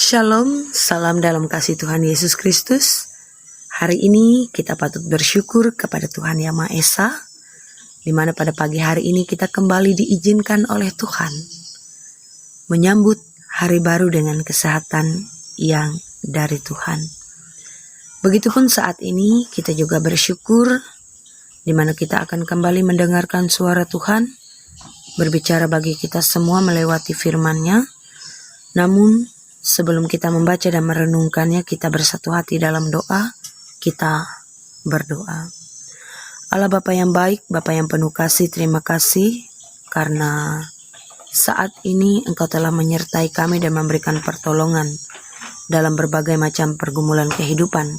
Shalom, salam dalam kasih Tuhan Yesus Kristus. Hari ini kita patut bersyukur kepada Tuhan Yang Maha Esa, di mana pada pagi hari ini kita kembali diizinkan oleh Tuhan menyambut hari baru dengan kesehatan yang dari Tuhan. Begitupun saat ini kita juga bersyukur, di mana kita akan kembali mendengarkan suara Tuhan, berbicara bagi kita semua melewati firman-Nya. Namun, sebelum kita membaca dan merenungkannya, kita bersatu hati dalam doa. Kita berdoa. Allah Bapa yang baik, Bapa yang penuh kasih, terima kasih karena saat ini Engkau telah menyertai kami dan memberikan pertolongan dalam berbagai macam pergumulan kehidupan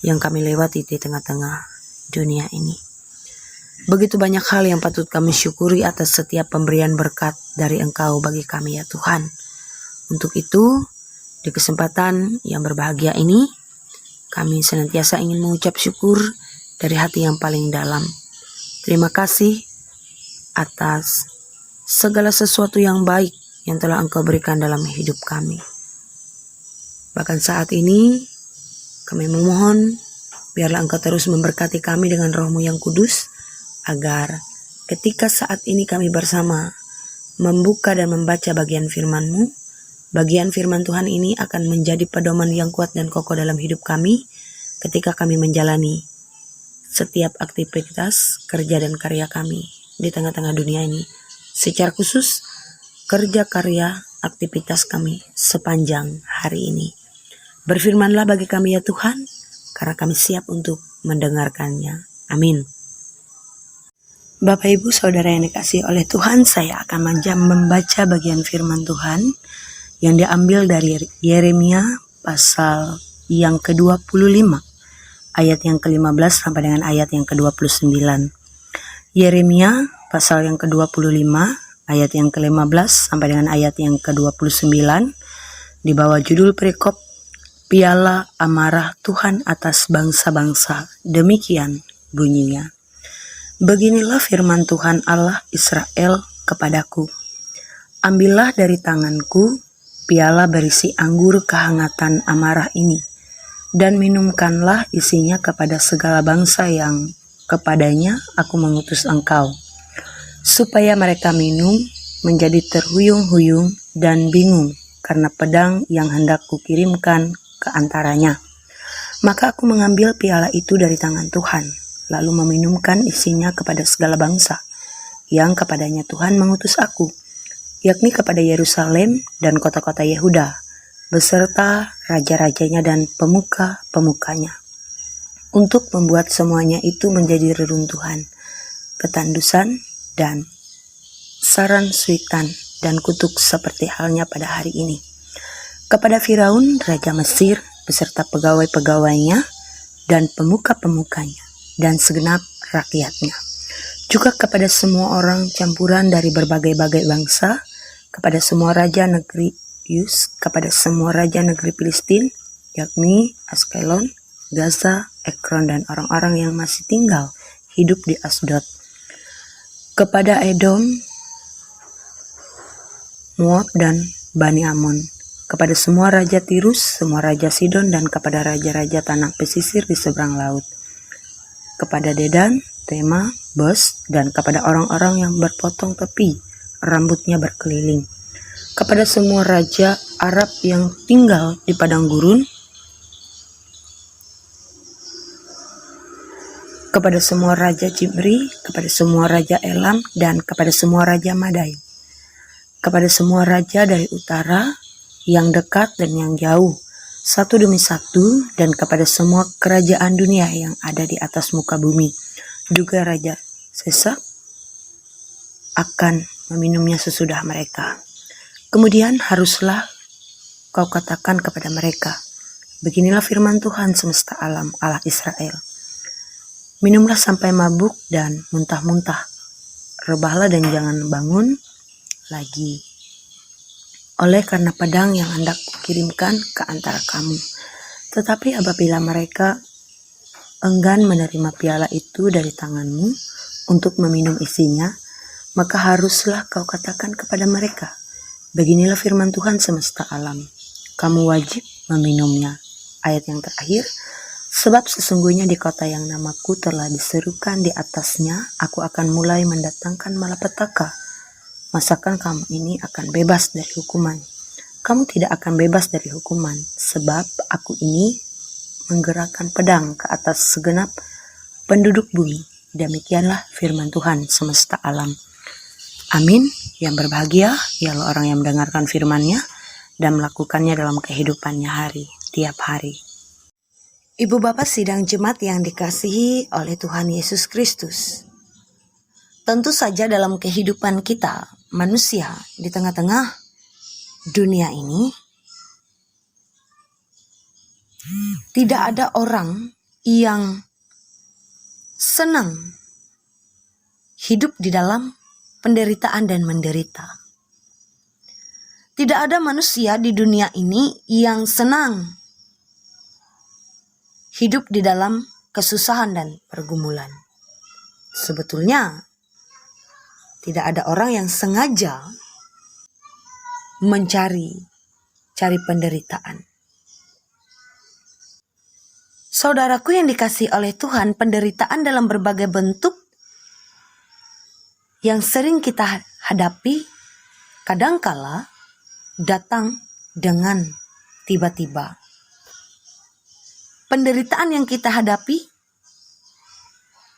yang kami lewati di tengah-tengah dunia ini. Begitu banyak hal yang patut kami syukuri atas setiap pemberian berkat dari Engkau bagi kami ya Tuhan. Untuk itu, di kesempatan yang berbahagia ini, kami senantiasa ingin mengucap syukur dari hati yang paling dalam. Terima kasih atas segala sesuatu yang baik yang telah Engkau berikan dalam hidup kami. Bahkan saat ini, kami memohon, biarlah Engkau terus memberkati kami dengan Roh-Mu yang kudus, agar ketika saat ini kami bersama membuka dan membaca bagian firman-Mu, bagian firman Tuhan ini akan menjadi pedoman yang kuat dan kokoh dalam hidup kami ketika kami menjalani setiap aktivitas, kerja dan karya kami di tengah-tengah dunia ini. Secara khusus, kerja karya aktivitas kami sepanjang hari ini. Berfirmanlah bagi kami ya Tuhan, karena kami siap untuk mendengarkannya. Amin. Bapak Ibu Saudara yang dikasihi oleh Tuhan, saya akan membaca bagian firman Tuhan yang diambil dari Yeremia pasal yang ke-25, ayat yang ke-15 sampai dengan ayat yang ke-29. Yeremia pasal yang ke-25, ayat yang ke-15 sampai dengan ayat yang ke-29, di bawah judul perikop Piala Amarah Tuhan atas bangsa-bangsa. Demikian bunyinya. Beginilah firman Tuhan Allah Israel kepadaku. Ambillah dari tanganku piala berisi anggur kehangatan amarah ini, dan minumkanlah isinya kepada segala bangsa yang kepadanya aku mengutus engkau, supaya mereka minum menjadi terhuyung-huyung dan bingung karena pedang yang hendak kukirimkan ke antaranya. Maka aku mengambil piala itu dari tangan Tuhan, lalu meminumkan isinya kepada segala bangsa yang kepadanya Tuhan mengutus aku, yakni kepada Yerusalem dan kota-kota Yehuda, beserta raja-rajanya dan pemuka-pemukanya, untuk membuat semuanya itu menjadi reruntuhan, ketandusan, dan saran suitan dan kutuk seperti halnya pada hari ini. Kepada Firaun, Raja Mesir, beserta pegawai-pegawainya, dan pemuka-pemukanya, dan segenap rakyatnya. Juga kepada semua orang campuran dari berbagai-bagai bangsa, kepada semua raja negeri Yus, kepada semua raja negeri Filistin, yakni Askelon, Gaza, Ekron, dan orang-orang yang masih tinggal hidup di Asdod. Kepada Edom, Moab, dan Bani Amon, kepada semua raja Tirus, semua raja Sidon, dan kepada raja-raja tanah pesisir di seberang laut. Kepada Dedan, Tema, Bos, dan kepada orang-orang yang berpotong tepi, rambutnya berkeliling. Kepada semua raja Arab yang tinggal di padang gurun, kepada semua raja Jibri, kepada semua raja Elam, dan kepada semua raja Madai, kepada semua raja dari utara, yang dekat dan yang jauh, satu demi satu, dan kepada semua kerajaan dunia yang ada di atas muka bumi, juga Raja Sesak akan meminumnya sesudah mereka. Kemudian haruslah kau katakan kepada mereka, beginilah firman Tuhan semesta alam, Allah Israel. Minumlah sampai mabuk dan muntah-muntah, rebahlah dan jangan bangun lagi, oleh karena pedang yang hendak kukirimkan ke antara kamu. Tetapi apabila mereka enggan menerima piala itu dari tanganmu untuk meminum isinya, maka haruslah kau katakan kepada mereka, beginilah firman Tuhan semesta alam, kamu wajib meminumnya. Ayat yang terakhir, sebab sesungguhnya di kota yang namaku telah diserukan di atasnya, aku akan mulai mendatangkan malapetaka. Masakan kamu ini akan bebas dari hukuman. Kamu tidak akan bebas dari hukuman, sebab aku ini menggerakkan pedang ke atas segenap penduduk bumi. Demikianlah firman Tuhan semesta alam. Amin. Yang berbahagia ialah orang yang mendengarkan firman-Nya dan melakukannya dalam kehidupannya tiap hari. Ibu Bapak sidang jemaat yang dikasihi oleh Tuhan Yesus Kristus. Tentu saja dalam kehidupan kita, manusia di tengah-tengah dunia ini, tidak ada orang yang senang hidup di dalam penderitaan dan menderita. Tidak ada manusia di dunia ini yang senang hidup di dalam kesusahan dan pergumulan. Sebetulnya, tidak ada orang yang sengaja mencari penderitaan. Saudaraku yang dikasihi oleh Tuhan, penderitaan dalam berbagai bentuk yang sering kita hadapi kadangkala datang dengan tiba-tiba. Penderitaan yang kita hadapi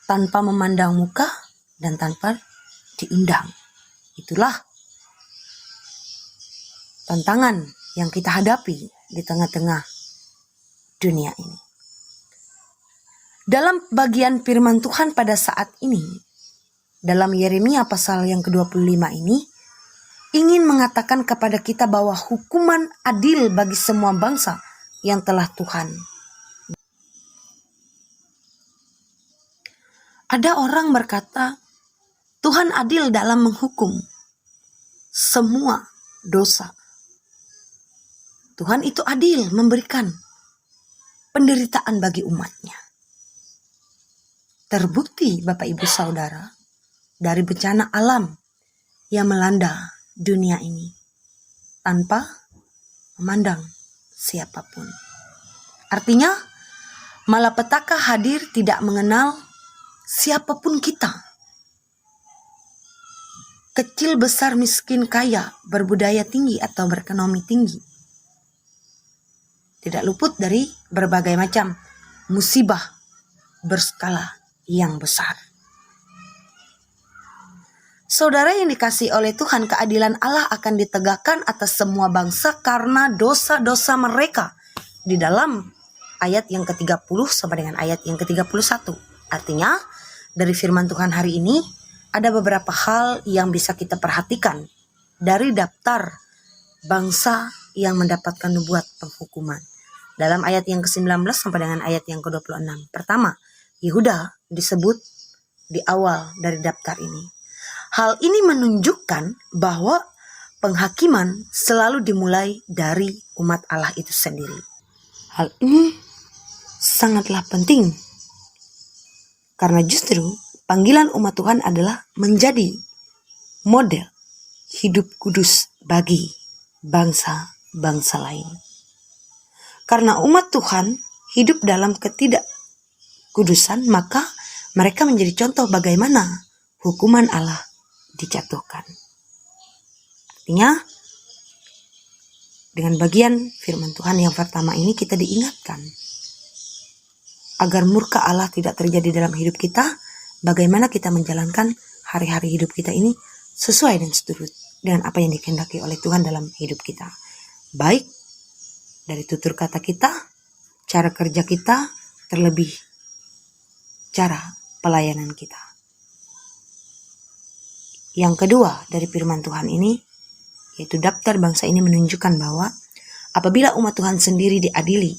tanpa memandang muka dan tanpa diundang. Itulah tantangan yang kita hadapi di tengah-tengah dunia ini. Dalam bagian firman Tuhan pada saat ini, dalam Yeremia pasal yang ke-25 ini, ingin mengatakan kepada kita bahwa hukuman adil bagi semua bangsa yang telah Tuhan. Ada orang berkata, Tuhan adil dalam menghukum semua dosa. Tuhan itu adil memberikan penderitaan bagi umatnya. Terbukti Bapak Ibu Saudara, dari bencana alam yang melanda dunia ini tanpa memandang siapapun. Artinya, malapetaka hadir tidak mengenal siapapun kita. Kecil, besar, miskin, kaya, berbudaya tinggi atau berekonomi tinggi. Tidak luput dari berbagai macam musibah berskala yang besar. Saudara yang dikasihi oleh Tuhan, keadilan Allah akan ditegakkan atas semua bangsa karena dosa-dosa mereka. Di dalam ayat yang ke-30 sampai dengan ayat yang ke-31. Artinya, dari firman Tuhan hari ini, ada beberapa hal yang bisa kita perhatikan dari daftar bangsa yang mendapatkan nubuat penghukuman. Dalam ayat yang ke-19 sampai dengan ayat yang ke-26. Pertama, Yehuda disebut di awal dari daftar ini. Hal ini menunjukkan bahwa penghakiman selalu dimulai dari umat Allah itu sendiri. Hal ini sangatlah penting, karena justru panggilan umat Tuhan adalah menjadi model hidup kudus bagi bangsa-bangsa lain. Karena umat Tuhan hidup dalam ketidakkudusan, maka mereka menjadi contoh bagaimana hukuman Allah dijatuhkan. Artinya, dengan bagian firman Tuhan yang pertama ini kita diingatkan agar murka Allah tidak terjadi dalam hidup kita, bagaimana kita menjalankan hari-hari hidup kita ini sesuai dan seturut dengan apa yang dikehendaki oleh Tuhan dalam hidup kita. Baik dari tutur kata kita, cara kerja kita, terlebih cara pelayanan kita. Yang kedua dari firman Tuhan ini, yaitu daftar bangsa ini menunjukkan bahwa apabila umat Tuhan sendiri diadili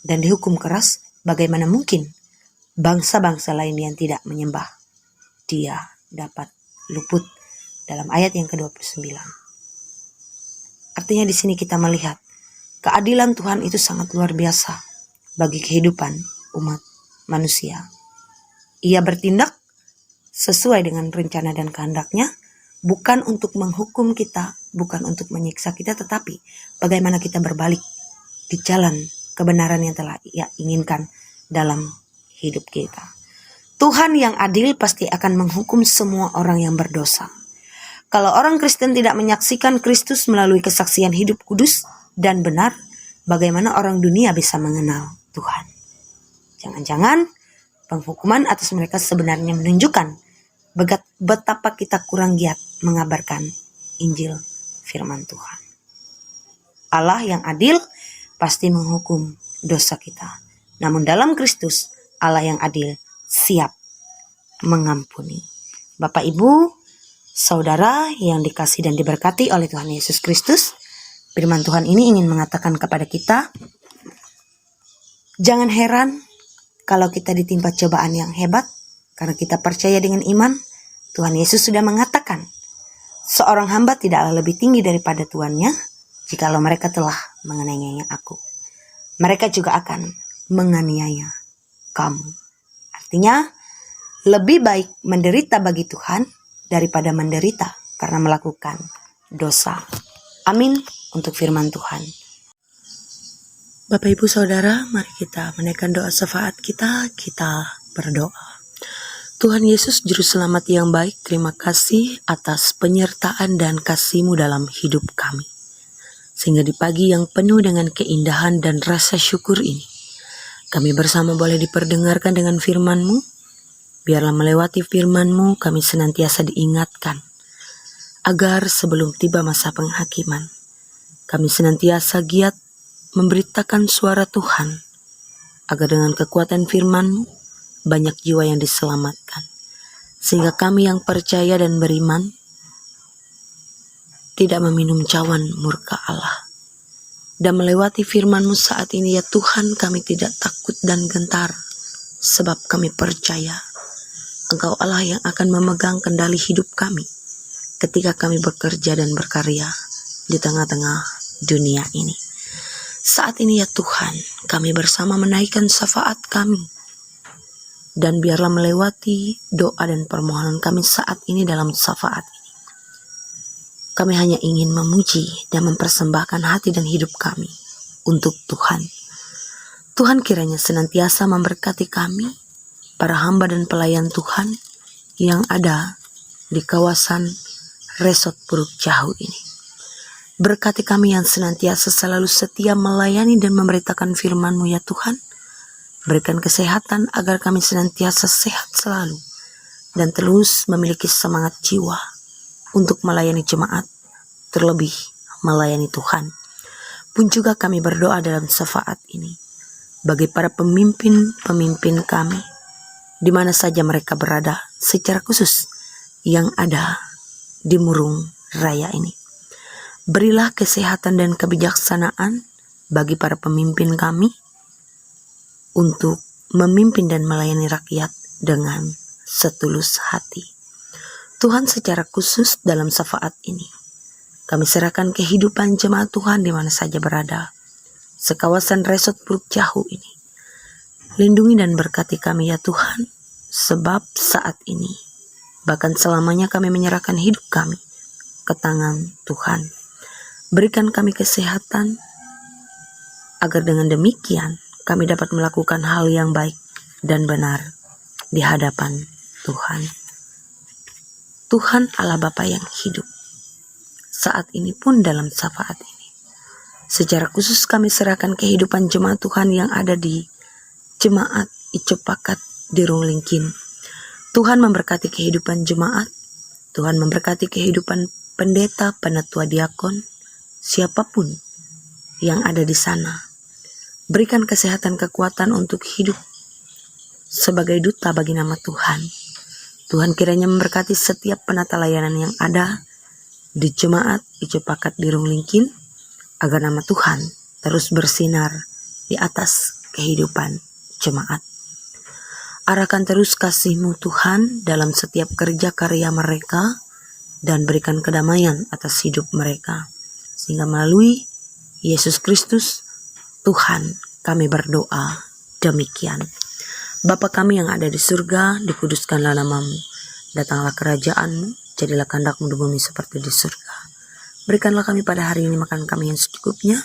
dan dihukum keras, bagaimana mungkin bangsa-bangsa lain yang tidak menyembah Dia dapat luput, dalam ayat yang ke-29. Artinya di sini kita melihat keadilan Tuhan itu sangat luar biasa bagi kehidupan umat manusia. Ia bertindak sesuai dengan rencana dan kehendaknya bukan untuk menghukum kita, bukan untuk menyiksa kita, tetapi bagaimana kita berbalik di jalan kebenaran yang telah Ia inginkan dalam hidup kita. Tuhan yang adil pasti akan menghukum semua orang yang berdosa. Kalau orang Kristen tidak menyaksikan Kristus melalui kesaksian hidup kudus dan benar, bagaimana orang dunia bisa mengenal Tuhan? Jangan-jangan penghukuman atas mereka sebenarnya menunjukkan betapa kita kurang giat mengabarkan Injil firman Tuhan. Allah yang adil pasti menghukum dosa kita. Namun dalam Kristus, Allah yang adil siap mengampuni. Bapak, Ibu, saudara yang dikasihi dan diberkati oleh Tuhan Yesus Kristus, firman Tuhan ini ingin mengatakan kepada kita, jangan heran kalau kita ditimpa cobaan yang hebat, karena kita percaya dengan iman. Tuhan Yesus sudah mengatakan, seorang hamba tidaklah lebih tinggi daripada tuannya, jikalau mereka telah menganiaya aku. Mereka juga akan menganiaya kamu. Artinya, lebih baik menderita bagi Tuhan daripada menderita karena melakukan dosa. Amin untuk firman Tuhan. Bapak, Ibu, Saudara, mari kita menaikkan doa syafaat kita berdoa. Tuhan Yesus Juru Selamat yang baik, terima kasih atas penyertaan dan kasih-Mu dalam hidup kami. Sehingga di pagi yang penuh dengan keindahan dan rasa syukur ini, kami bersama boleh diperdengarkan dengan firman-Mu. Biarlah melewati firman-Mu kami senantiasa diingatkan, agar sebelum tiba masa penghakiman, kami senantiasa giat memberitakan suara Tuhan, agar dengan kekuatan firman-Mu banyak jiwa yang diselamatkan. Sehingga kami yang percaya dan beriman tidak meminum cawan murka Allah. Dan melewati firman-Mu saat ini ya Tuhan, kami tidak takut dan gentar, sebab kami percaya Engkau Allah yang akan memegang kendali hidup kami ketika kami bekerja dan berkarya di tengah-tengah dunia ini. Saat ini ya Tuhan, kami bersama menaikkan syafaat kami. Dan biarlah melewati doa dan permohonan kami saat ini dalam syafaat ini. Kami hanya ingin memuji dan mempersembahkan hati dan hidup kami untuk Tuhan. Tuhan kiranya senantiasa memberkati kami, para hamba dan pelayan Tuhan yang ada di kawasan Resort Puruk Jahu ini. Berkati kami yang senantiasa selalu setia melayani dan memberitakan firman-Mu ya Tuhan. Berikan kesehatan agar kami senantiasa sehat selalu dan terus memiliki semangat jiwa untuk melayani jemaat, terlebih melayani Tuhan. Pun juga kami berdoa dalam syafaat ini bagi para pemimpin-pemimpin kami, di mana saja mereka berada, secara khusus yang ada di Murung Raya ini. Berilah kesehatan dan kebijaksanaan bagi para pemimpin kami untuk memimpin dan melayani rakyat dengan setulus hati. Tuhan, secara khusus dalam syafaat ini, kami serahkan kehidupan jemaat Tuhan di mana saja berada, sekawasan Resort Puruk Jahu ini. Lindungi dan berkati kami ya Tuhan, sebab saat ini, bahkan selamanya kami menyerahkan hidup kami ke tangan Tuhan. Berikan kami kesehatan, agar dengan demikian kami dapat melakukan hal yang baik dan benar di hadapan Tuhan. Tuhan Allah Bapa yang hidup, saat ini pun dalam syafaat ini, secara khusus kami serahkan kehidupan jemaat Tuhan yang ada di Jemaat Icopakat di Runglingkin. Tuhan memberkati kehidupan jemaat, Tuhan memberkati kehidupan pendeta, penatua, diakon, siapapun yang ada di sana. Berikan kesehatan, kekuatan untuk hidup sebagai duta bagi nama Tuhan. Tuhan kiranya memberkati setiap penata layanan yang ada di Jemaat Icopakat di Runglingkin, agar nama Tuhan terus bersinar di atas kehidupan jemaat. Arahkan terus kasih-Mu Tuhan dalam setiap kerja karya mereka, dan berikan kedamaian atas hidup mereka. Sehingga melalui Yesus Kristus, Tuhan, kami berdoa demikian. Bapa kami yang ada di surga, dikuduskanlah nama-Mu. Datanglah kerajaan-Mu, jadilah kehendak-Mu di bumi seperti di surga. Berikanlah kami pada hari ini makan kami yang secukupnya,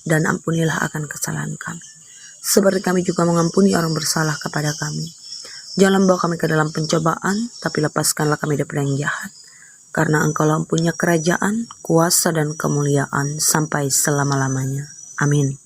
dan ampunilah akan kesalahan kami, seperti kami juga mengampuni orang bersalah kepada kami. Jangan bawa kami ke dalam pencobaan, tapi lepaskanlah kami daripada yang jahat. Karena Engkau-lah punya kerajaan, kuasa, dan kemuliaan sampai selama-lamanya. Amin.